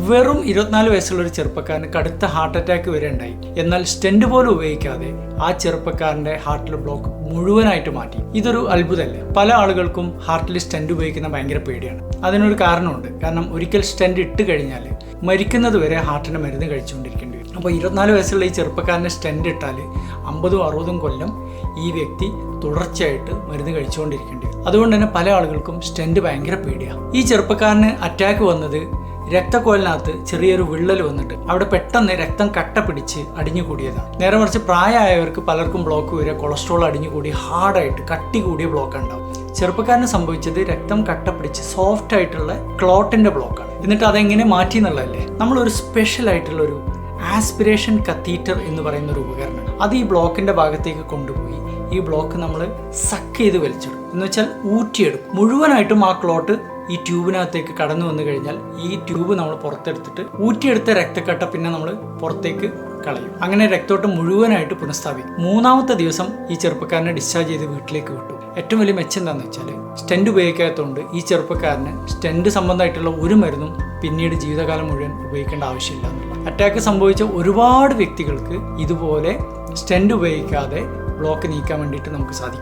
വെറും 24 വയസ്സുള്ള ഒരു ചെറുപ്പക്കാരന് കടുത്ത ഹാർട്ട് അറ്റാക്ക് വരെ ഉണ്ടായി. എന്നാൽ സ്റ്റെന്റ് പോലും ഉപയോഗിക്കാതെ ആ ചെറുപ്പക്കാരന്റെ ഹാർട്ടിലെ ബ്ലോക്ക് മുഴുവനായിട്ട് മാറ്റി. ഇതൊരു അത്ഭുതമല്ലേ? പല ആളുകൾക്കും ഹാർട്ടിൽ സ്റ്റെന്റ് ഉപയോഗിക്കുന്ന ഭയങ്കര പേടിയാണ്. അതിനൊരു കാരണമുണ്ട്. കാരണം ഒരിക്കൽ സ്റ്റെന്റ് ഇട്ട് കഴിഞ്ഞാൽ മരിക്കുന്നത് വരെ ഹാർട്ടിന്റെ മരുന്ന് കഴിച്ചുകൊണ്ടിരിക്കേണ്ടി വരും. അപ്പോൾ 24 വയസ്സുള്ള ഈ ചെറുപ്പക്കാരന് സ്റ്റെന്റ് ഇട്ടാൽ 50-60 കൊല്ലം ഈ വ്യക്തി തുടർച്ചയായിട്ട് മരുന്ന് കഴിച്ചുകൊണ്ടിരിക്കേണ്ടി വരും. അതുകൊണ്ട് തന്നെ പല ആളുകൾക്കും സ്റ്റെന്റ് ഭയങ്കര പേടിയാണ്. ഈ ചെറുപ്പക്കാരന് അറ്റാക്ക് വന്നത് രക്തക്കോലിനകത്ത് ചെറിയൊരു വിള്ളൽ വന്നിട്ട് അവിടെ പെട്ടെന്ന് രക്തം കട്ട പിടിച്ച് അടിഞ്ഞുകൂടിയതാണ്. നേരെ മറിച്ച് പ്രായമായവർക്ക് പലർക്കും ബ്ലോക്ക് വരിക കൊളസ്ട്രോൾ അടിഞ്ഞുകൂടി ഹാർഡായിട്ട് കട്ടി കൂടിയ ബ്ലോക്ക് ഉണ്ടാവും. ചെറുപ്പക്കാരന് സംഭവിച്ചത് രക്തം കട്ട പിടിച്ച് സോഫ്റ്റ് ആയിട്ടുള്ള ക്ലോട്ടിന്റെ ബ്ലോക്കാണ്. എന്നിട്ട് അതെങ്ങനെ മാറ്റി എന്നുള്ളതല്ലേ? നമ്മളൊരു സ്പെഷ്യൽ ആയിട്ടുള്ള ഒരു ആസ്പിരേഷൻ കത്തീറ്റർ എന്ന് പറയുന്ന ഒരു ഉപകരണം, അത് ഈ ബ്ലോക്കിന്റെ ഭാഗത്തേക്ക് കൊണ്ടുപോയി ഈ ബ്ലോക്ക് നമ്മൾ സക്ക് ചെയ്ത് വലിച്ചിടും. എന്ന് വെച്ചാൽ ഊറ്റിയെടുക്കും. മുഴുവനായിട്ടും ആ ക്ലോട്ട് ഈ ട്യൂബിനകത്തേക്ക് കടന്നു വന്നു കഴിഞ്ഞാൽ ഈ ട്യൂബ് നമ്മൾ പുറത്തെടുത്തിട്ട് ഊറ്റിയെടുത്ത രക്തക്കട്ട പിന്നെ നമ്മൾ പുറത്തേക്ക് കളയും. അങ്ങനെ രക്തോട്ടം മുഴുവനായിട്ട് പുനഃസ്ഥാപിക്കും. 3-ാമത്തെ ദിവസം ഈ ചെറുപ്പക്കാരനെ ഡിസ്ചാർജ് ചെയ്ത് വീട്ടിലേക്ക് വിട്ടു. ഏറ്റവും വലിയ മെച്ചം എന്താണെന്ന് വെച്ചാൽ സ്റ്റെന്റ് ഉപയോഗിക്കാത്തതുകൊണ്ട് ഈ ചെറുപ്പക്കാരന് സ്റ്റെന്റ് സംബന്ധമായിട്ടുള്ള ഒരു മരുന്നും പിന്നീട് ജീവിതകാലം മുഴുവൻ ഉപയോഗിക്കേണ്ട ആവശ്യമില്ല എന്നുള്ള. അറ്റാക്ക് സംഭവിച്ച ഒരുപാട് വ്യക്തികൾക്ക് ഇതുപോലെ സ്റ്റെന്റ് ഉപയോഗിക്കാതെ ബ്ലോക്ക് നീക്കാൻ വേണ്ടിയിട്ട് നമുക്ക് സാധിക്കും.